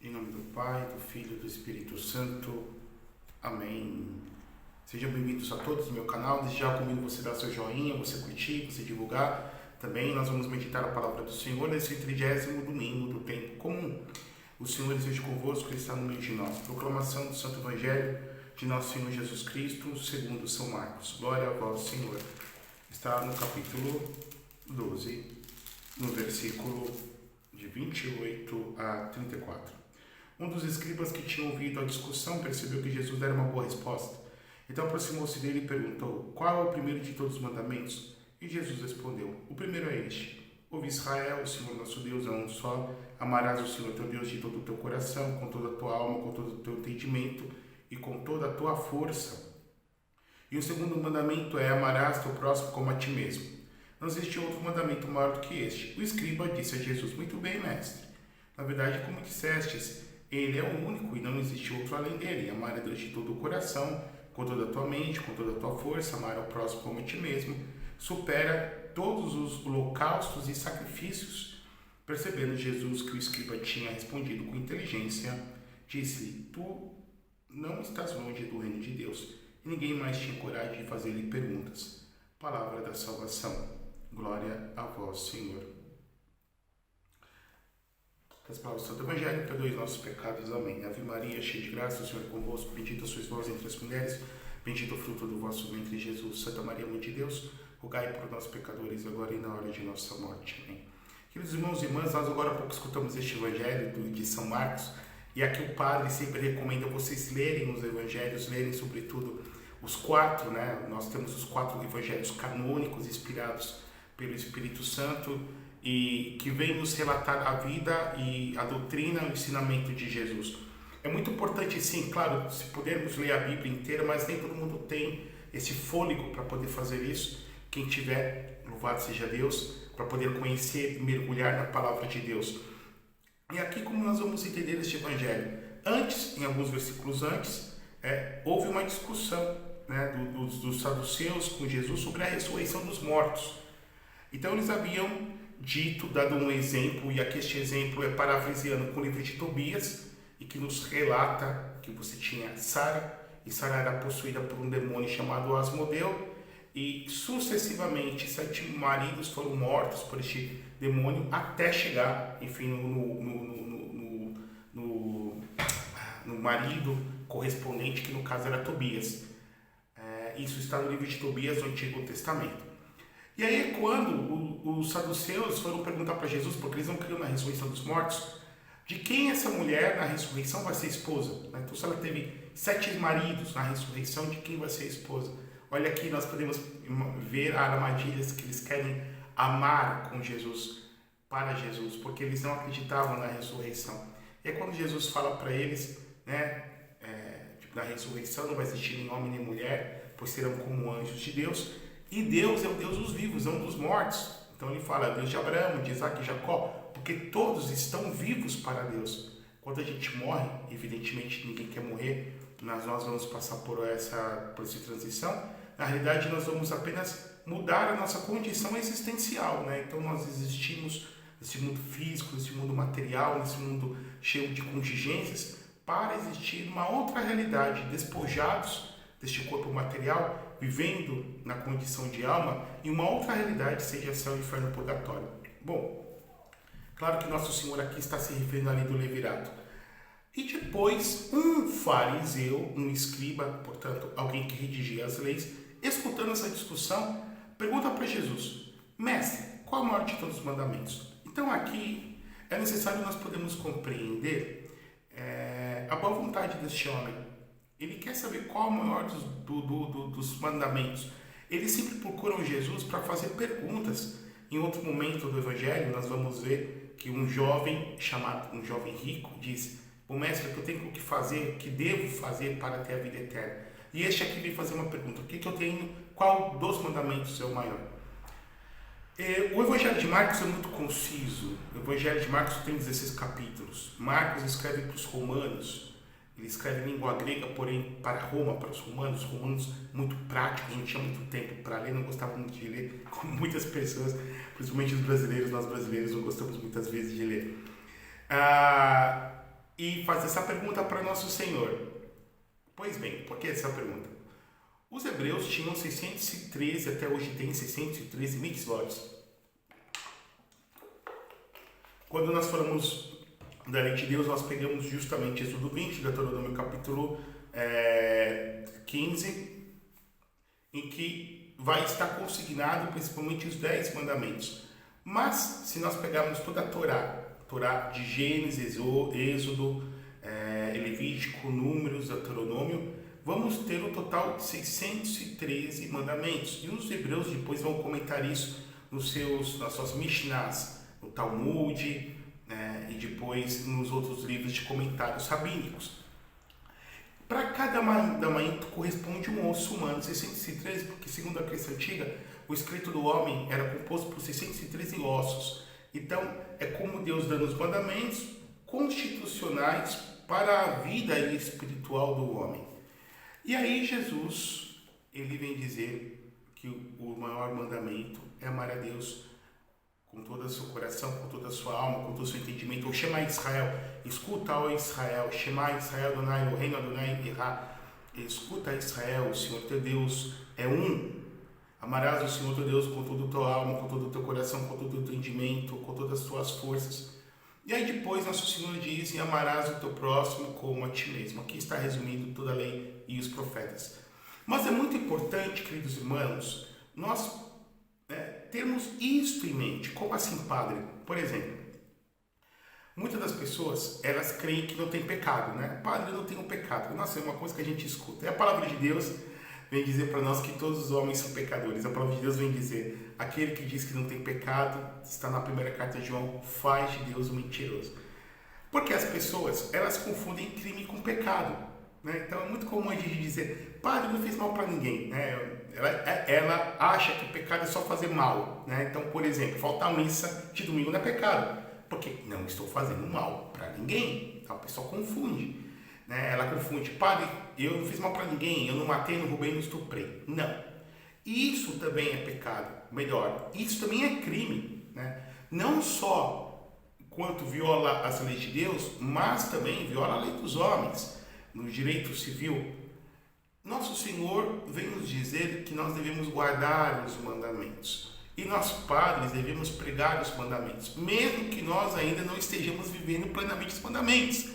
Em nome do Pai, do Filho e do Espírito Santo. Amém. Sejam bem-vindos a todos no meu canal. Desde já convido você a dar seu joinha, você curtir, você divulgar. Também nós vamos meditar a palavra do Senhor nesse 30º domingo do tempo comum. O Senhor esteja convosco, Ele está no meio de nós. Proclamação do Santo Evangelho de nosso Senhor Jesus Cristo, segundo São Marcos. Glória a vós, Senhor. Está no capítulo 12, no versículo de 28 a 34. Um dos escribas que tinha ouvido a discussão percebeu que Jesus dera uma boa resposta. Então aproximou-se dele e perguntou: qual é o primeiro de todos os mandamentos? E Jesus respondeu: o primeiro é este: ouve Israel, o Senhor nosso Deus é um só. Amarás o Senhor teu Deus de todo o teu coração, com toda a tua alma, com todo o teu entendimento e com toda a tua força. E o segundo mandamento é: amarás teu próximo como a ti mesmo. Não existe outro mandamento maior do que este. O escriba disse a Jesus: muito bem, mestre. Na verdade, como dissestes, ele é o único e não existe outro além dele. Amar a Deus de todo o coração, com toda a tua mente, com toda a tua força. Amar ao próximo como a ti mesmo supera todos os holocaustos e sacrifícios. Percebendo Jesus que o escriba tinha respondido com inteligência, disse-lhe: tu não estás longe do reino de Deus. E ninguém mais tinha coragem de fazer-lhe perguntas. Palavra da salvação. Glória a vós, Senhor. As palavras do Santo Evangelho: perdoe os nossos pecados. Amém. Ave Maria, cheia de graça, o Senhor é convosco. Bendita sois vós entre as mulheres. Bendito o fruto do vosso ventre, Jesus. Santa Maria, Mãe de Deus, rogai por nós, pecadores, agora e na hora de nossa morte. Amém. Queridos irmãos e irmãs, nós agora há pouco escutamos este Evangelho de São Marcos. E aqui o padre sempre recomenda vocês lerem os Evangelhos, lerem sobretudo os 4, né? Nós temos os 4 Evangelhos canônicos inspirados pelo Espírito Santo e que vem nos relatar a vida e a doutrina, o ensinamento de Jesus. É muito importante, sim, claro, se pudermos ler a Bíblia inteira, mas nem todo mundo tem esse fôlego para poder fazer isso. Quem tiver, louvado seja Deus, para poder conhecer e mergulhar na palavra de Deus. E aqui como nós vamos entender este Evangelho? Antes, em alguns versículos antes, houve uma discussão, né, dos saduceus com Jesus sobre a ressurreição dos mortos. Então eles haviam dito, dado um exemplo, e aqui este exemplo é parafraseando com o livro de Tobias, e que nos relata que você tinha Sara, e Sara era possuída por um demônio chamado Asmodeu, e sucessivamente 7 maridos foram mortos por este demônio até chegar, enfim, no marido correspondente, que no caso era Tobias. Isso está no livro de Tobias, no Antigo Testamento. E aí quando os saduceus foram perguntar para Jesus, porque eles não criam na ressurreição dos mortos, de quem essa mulher na ressurreição vai ser esposa. Então se ela teve 7 maridos na ressurreição, de quem vai ser esposa? Olha aqui, nós podemos ver armadilhas que eles querem amar com Jesus, para Jesus, porque eles não acreditavam na ressurreição. E aí quando Jesus fala para eles, né, na ressurreição não vai existir nem homem nem mulher, pois serão como anjos de Deus. E Deus é o Deus dos vivos, não dos mortos. Então ele fala: Deus de Abraão, de Isaac e Jacó, porque todos estão vivos para Deus. Quando a gente morre, evidentemente ninguém quer morrer, mas nós vamos passar por essa transição. Na realidade, nós vamos apenas mudar a nossa condição existencial, né? Então nós existimos nesse mundo físico, nesse mundo material, nesse mundo cheio de contingências, para existir uma outra realidade, despojados deste corpo material, vivendo na condição de alma, em uma outra realidade, seja céu, inferno, purgatório. Bom, claro que Nosso Senhor aqui está se referindo à lei do levirato. E depois, um fariseu, um escriba, portanto, alguém que redigia as leis, escutando essa discussão, pergunta para Jesus: mestre, qual é o maior de todos os mandamentos? Então aqui é necessário nós podermos compreender a boa vontade deste homem. Ele quer saber qual é o maior dos mandamentos. Eles sempre procuram Jesus para fazer perguntas. Em outro momento do Evangelho, nós vamos ver que um jovem rico diz: o mestre, o que eu tenho que fazer, o que devo fazer para ter a vida eterna? E este aqui vem fazer uma pergunta: o que eu tenho, qual dos mandamentos é o maior? O Evangelho de Marcos é muito conciso. O Evangelho de Marcos tem 16 capítulos. Marcos escreve para os romanos. Ele escreve em língua grega, porém para Roma, para os romanos muito práticos, não tinham muito tempo para ler, não gostavam muito de ler, como muitas pessoas, principalmente os brasileiros, nós brasileiros não gostamos muitas vezes de ler. e fazer essa pergunta para nosso Senhor. Pois bem, por que essa pergunta? Os hebreus tinham 613, até hoje tem 613 mitzvot. Quando nós falamos da lei de Deus, nós pegamos justamente Êxodo 20, Deuteronômio capítulo 15, em que vai estar consignado principalmente os 10 mandamentos. Mas, se nós pegarmos toda a Torá de Gênesis, Êxodo, Levítico, Números, Deuteronômio, vamos ter um total de 613 mandamentos. E os hebreus depois vão comentar isso nas suas Mishnahs, no Talmud, e depois nos outros livros de comentários rabínicos. Para cada mandamento corresponde um osso humano, 613, porque segundo a crença antiga, o esqueleto do homem era composto por 613 ossos. Então, é como Deus dando os mandamentos constitucionais para a vida espiritual do homem. E aí Jesus, ele vem dizer que o maior mandamento é amar a Deus com todo o seu coração, com toda a sua alma, com todo o seu entendimento. O Shema Israel, escuta, ó Israel, Shema Israel, Adonai, o reino Adonai, escuta Israel, o Senhor teu Deus é um. Amarás o Senhor teu Deus com toda a tua alma, com todo o teu coração, com todo o teu entendimento, com todas as tuas forças. E aí depois nosso Senhor diz, e amarás o teu próximo como a ti mesmo. Aqui está resumindo toda a lei e os profetas. Mas é muito importante, queridos irmãos, nós termos isto em mente. Como assim, padre? Por exemplo, muitas das pessoas, elas creem que não tem pecado, né? Padre, eu não tenho pecado. Nossa, é uma coisa que a gente escuta. E a palavra de Deus vem dizer para nós que todos os homens são pecadores. A palavra de Deus vem dizer, aquele que diz que não tem pecado, está na primeira carta de João, faz de Deus um mentiroso. Porque as pessoas, elas confundem crime com pecado, né? Então é muito comum a gente dizer, padre, não fiz mal para ninguém, né? Ela acha que pecado é só fazer mal, né? Então, por exemplo, faltar a missa de domingo não é pecado, porque não estou fazendo mal para ninguém. Então a pessoa confunde, né? Ela confunde, padre, eu não fiz mal para ninguém, eu não matei, não roubei, não estuprei. Não. Isso também é pecado. Melhor, isso também é crime, né? Não só quanto viola as leis de Deus, mas também viola a lei dos homens. No direito civil, nosso Senhor vem nos dizer que nós devemos guardar os mandamentos. E nós, padres, devemos pregar os mandamentos, mesmo que nós ainda não estejamos vivendo plenamente os mandamentos.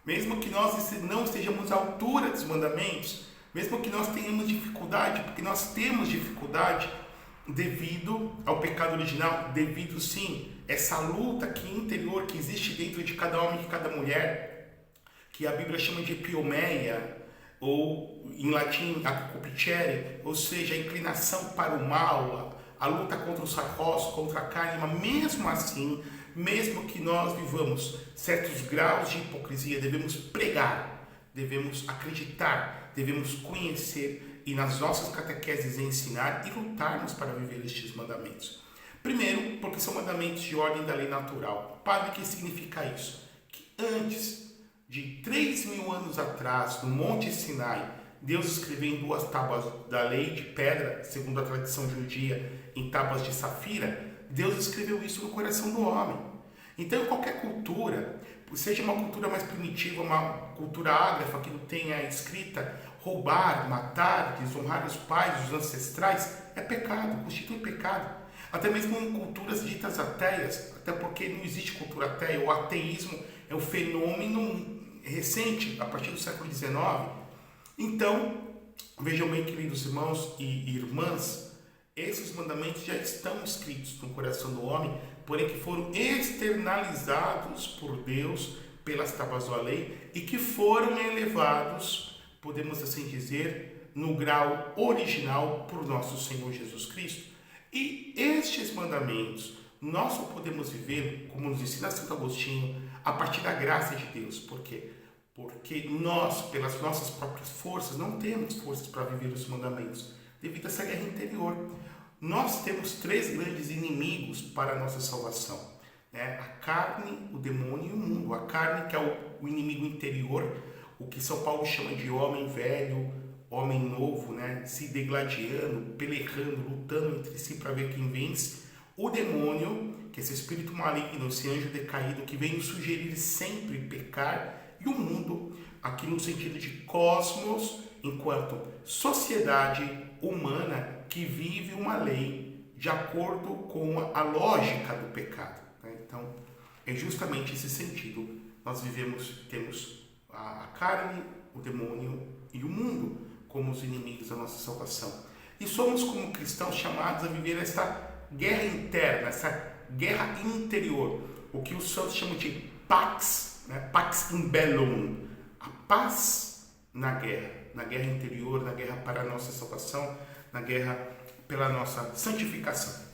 Mesmo que nós não estejamos à altura dos mandamentos, mesmo que nós tenhamos dificuldade, porque nós temos dificuldade devido ao pecado original, devido sim, essa luta interior que existe dentro de cada homem e de cada mulher, que a Bíblia chama de epiomeia, ou em latim a concupiscere, ou seja, a inclinação para o mal, a luta contra o sarcófago, contra a carne, mas mesmo assim, mesmo que nós vivamos certos graus de hipocrisia, devemos pregar, devemos acreditar, devemos conhecer e nas nossas catequeses ensinar e lutarmos para viver estes mandamentos. Primeiro, porque são mandamentos de ordem da lei natural. Padre, o que significa isso? Que antes de 3.000 anos atrás, no Monte Sinai, Deus escreveu em 2 tábuas da lei de pedra, segundo a tradição judia, em tábuas de safira, Deus escreveu isso no coração do homem. Então, qualquer cultura, seja uma cultura mais primitiva, uma cultura ágrafa que não tenha escrita, roubar, matar, desonrar os pais, os ancestrais, é pecado, constitui pecado. Até mesmo em culturas ditas ateias, até porque não existe cultura ateia, o ateísmo é um fenômeno recente, a partir do século XIX. Então, vejam bem, queridos irmãos e irmãs, esses mandamentos já estão escritos no coração do homem, porém que foram externalizados por Deus pelas tábuas da lei e que foram elevados, podemos assim dizer, no grau original por nosso Senhor Jesus Cristo. E estes mandamentos nós só podemos viver, como nos ensina Santo Agostinho, a partir da graça de Deus. Por quê? Porque nós, pelas nossas próprias forças, não temos forças para viver os mandamentos, devido a essa guerra interior. Nós temos 3 grandes inimigos para a nossa salvação, né? A carne, o demônio e o mundo. A carne, que é o inimigo interior, o que São Paulo chama de homem velho, homem novo, né? Se degladiando, peleando, lutando entre si para ver quem vence. O demônio, que esse espírito maligno, esse anjo decaído que vem nos sugerir sempre pecar, e o mundo, aqui no sentido de cosmos, enquanto sociedade humana que vive uma lei de acordo com a lógica do pecado. Né? Então, é justamente esse sentido. Nós temos a carne, o demônio e o mundo como os inimigos da nossa salvação. E somos, como cristãos, chamados a viver esta guerra interna, essa guerra interior, o que os santos chamam de pax, né? Pax in bellum, a paz na guerra interior, na guerra para a nossa salvação, na guerra pela nossa santificação.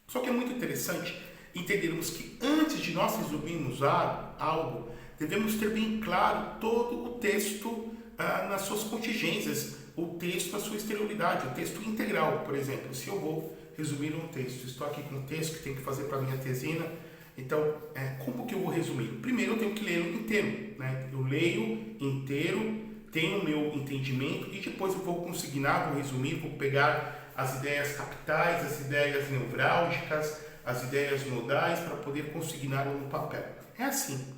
Só que é muito interessante entendermos que antes de nós resumirmos algo, devemos ter bem claro todo o texto nas suas contingências, o texto na sua exterioridade, o texto integral. Por exemplo, se eu vou resumir um texto, estou aqui com um texto que tenho que fazer para a minha tesina, então, como que eu vou resumir? Primeiro eu tenho que ler ele inteiro, né? Eu leio inteiro, tenho o meu entendimento e depois eu vou consignar, vou resumir, vou pegar as ideias capitais, as ideias nevrálgicas, as ideias nodais para poder consigná-lo no papel. É assim.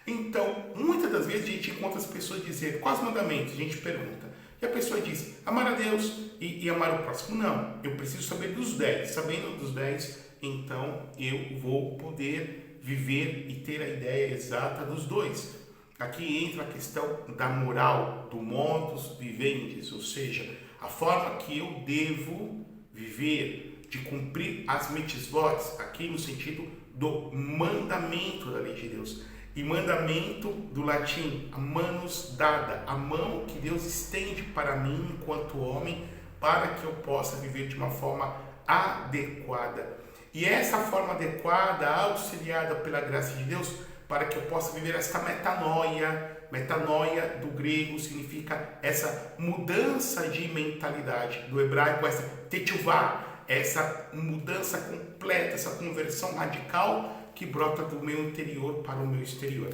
Então, muitas das vezes a gente encontra as pessoas dizendo, quais mandamentos? A gente pergunta. E a pessoa diz, amar a Deus e amar o próximo. Não, eu preciso saber dos 10. Sabendo dos 10, então eu vou poder viver e ter a ideia exata dos 2. Aqui entra a questão da moral, do modus vivendi, ou seja, a forma que eu devo viver, de cumprir as mitzvot, aqui no sentido do mandamento da lei de Deus. E mandamento do latim, a manus dada, a mão que Deus estende para mim enquanto homem, para que eu possa viver de uma forma adequada. E essa forma adequada, auxiliada pela graça de Deus, para que eu possa viver esta metanoia. Metanoia do grego significa essa mudança de mentalidade, do hebraico essa tetuvá, essa mudança completa, essa conversão radical que brota do meu interior para o meu exterior.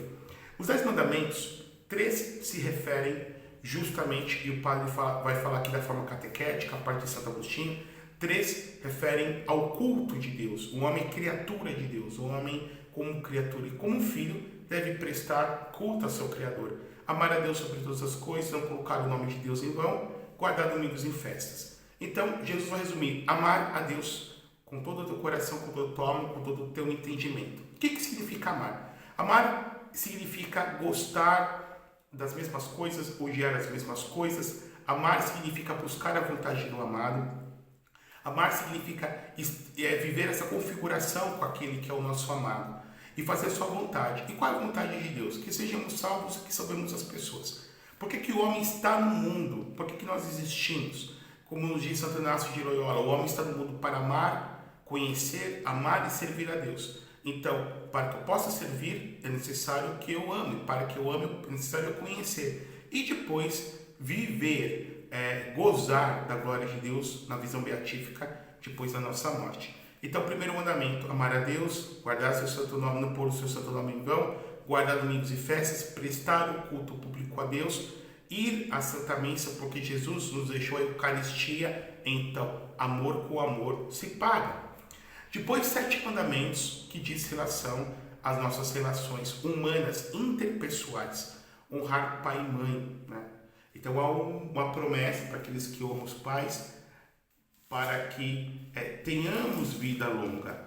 Os 10 mandamentos, 3 se referem justamente, e o padre vai falar aqui da forma catequética, a parte de Santo Agostinho, 3 referem ao culto de Deus. O homem é criatura de Deus, o homem como criatura e como filho deve prestar culto ao seu Criador. Amar a Deus sobre todas as coisas, não colocar o nome de Deus em vão, guardar domingos em festas. Então, Jesus vai resumir, amar a Deus com todo o teu coração, com toda a tua alma, com todo o teu entendimento. O que significa amar? Amar significa gostar das mesmas coisas, odiar as mesmas coisas. Amar significa buscar a vontade do amado. Amar significa viver essa configuração com aquele que é o nosso amado e fazer sua vontade. E qual é a vontade de Deus? Que sejamos salvos e que salvemos as pessoas. Por que o homem está no mundo? Por que nós existimos? Como nos diz Santo Inácio de Loyola, o homem está no mundo para amar, conhecer, amar e servir a Deus. Então, para que eu possa servir, é necessário que eu ame. Para que eu ame, é necessário eu conhecer. E depois, viver, gozar da glória de Deus na visão beatífica, depois da nossa morte. Então, o primeiro mandamento, amar a Deus, guardar seu santo nome, não pôr o seu santo nome em vão, guardar domingos e festas, prestar o culto público a Deus, ir à Santa Missa, porque Jesus nos deixou a Eucaristia, então, amor com amor se paga. Depois, 7 mandamentos que diz relação às nossas relações humanas, interpessoais. Honrar pai e mãe, né? Então, há uma promessa para aqueles que honram os pais, para que tenhamos vida longa.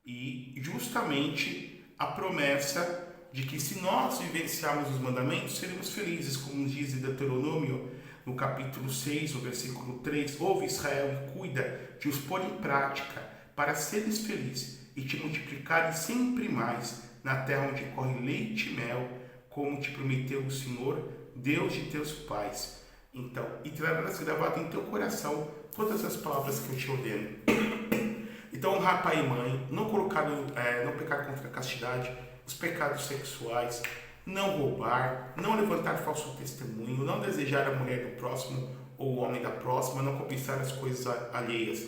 E, justamente, a promessa de que se nós vivenciarmos os mandamentos, seremos felizes, como diz em Deuteronômio, no capítulo 6, no versículo 3, ouve Israel e cuida de os pôr em prática, para seres felizes e te multiplicares sempre mais na terra onde corre leite e mel, como te prometeu o Senhor, Deus de teus pais. Então, e terás gravado em teu coração todas as palavras que eu te ordeno. Então, honrar pai e mãe, não pecar contra a castidade, os pecados sexuais, não roubar, não levantar falso testemunho, não desejar a mulher do próximo ou o homem da próxima, não cobiçar as coisas alheias.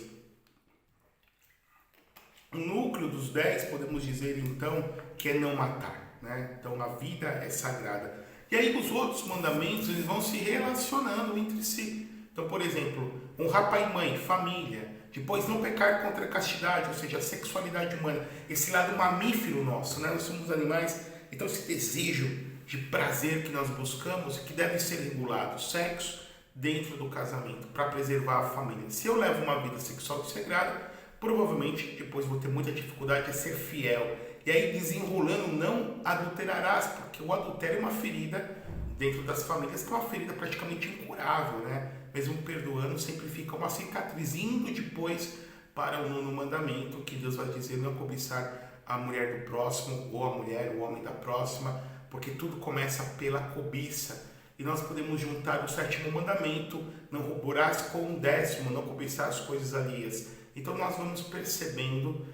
O núcleo dos 10, podemos dizer então, que é não matar, né? Então a vida é sagrada. E aí os outros mandamentos, eles vão se relacionando entre si. Então, por exemplo, honrar pai e mãe, família, depois não pecar contra a castidade, ou seja, a sexualidade humana, esse lado mamífero nosso, né? Nós somos animais, então esse desejo de prazer que nós buscamos, que deve ser regulado, sexo dentro do casamento, para preservar a família. Se eu levo uma vida sexual desregrada, provavelmente depois vou ter muita dificuldade de ser fiel. E aí, desenrolando, não adulterarás, porque o adultério é uma ferida dentro das famílias, que é uma ferida praticamente incurável, né? Mesmo perdoando, sempre fica uma cicatriz, indo depois para o nono mandamento, que Deus vai dizer: não cobiçar a mulher do próximo, ou a mulher, o homem da próxima, porque tudo começa pela cobiça. E nós podemos juntar o sétimo mandamento: não roubarás, com o décimo: não cobiçar as coisas alheias. Então nós vamos percebendo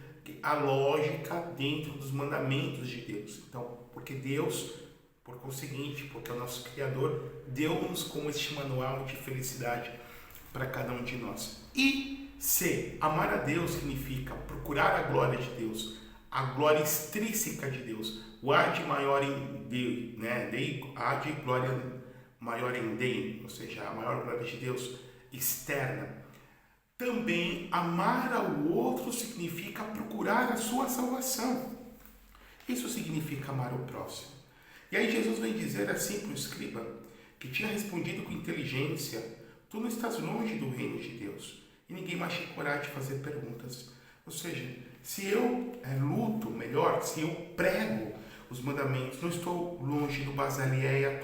a lógica dentro dos mandamentos de Deus. Então, porque Deus, por conseguinte, porque é o nosso Criador, deu-nos como este manual de felicidade para cada um de nós. E se amar a Deus significa procurar a glória de Deus, a glória extrínseca de Deus, o ad maior em Deus, né? Ad glória maior em Dei, ou seja, a maior glória de Deus externa. Também amar ao outro significa procurar a sua salvação. Isso significa amar o próximo. E aí Jesus vem dizer assim para o escriba, que tinha respondido com inteligência: tu não estás longe do reino de Deus. E ninguém mais tinha coragem de fazer perguntas. Ou seja, se eu luto, melhor, se eu prego os mandamentos, não estou longe do Basaleia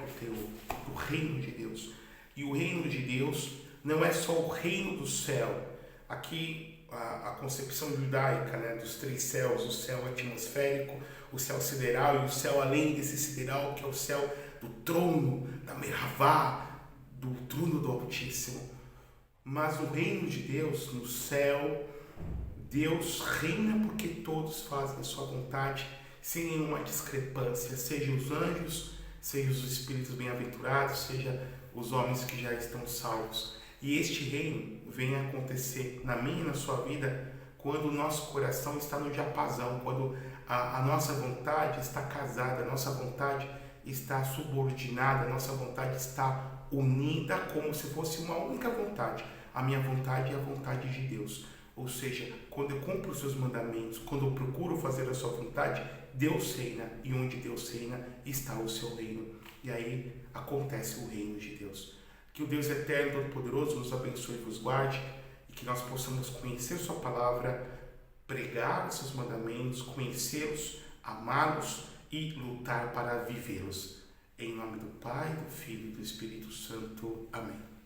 do reino de Deus. E o reino de Deus não é só o reino do céu. Aqui a concepção judaica, né, dos três céus: o céu atmosférico, o céu sideral e o céu além desse sideral, que é o céu do trono, da Merhavá, do trono do Altíssimo. Mas no reino de Deus, no céu, Deus reina porque todos fazem a sua vontade, sem nenhuma discrepância, seja os anjos, seja os espíritos bem-aventurados, seja os homens que já estão salvos. E este reino vem acontecer na minha e na sua vida quando o nosso coração está no diapasão, quando a nossa vontade está casada, a nossa vontade está subordinada, a nossa vontade está unida como se fosse uma única vontade. A minha vontade é a vontade de Deus. Ou seja, quando eu cumpro os seus mandamentos, quando eu procuro fazer a sua vontade, Deus reina, e onde Deus reina está o seu reino. E aí acontece o reino de Deus. Que o Deus eterno, todo-poderoso, nos abençoe e vos guarde, e que nós possamos conhecer sua palavra, pregar os seus mandamentos, conhecê-los, amá-los e lutar para vivê-los. Em nome do Pai, do Filho e do Espírito Santo. Amém.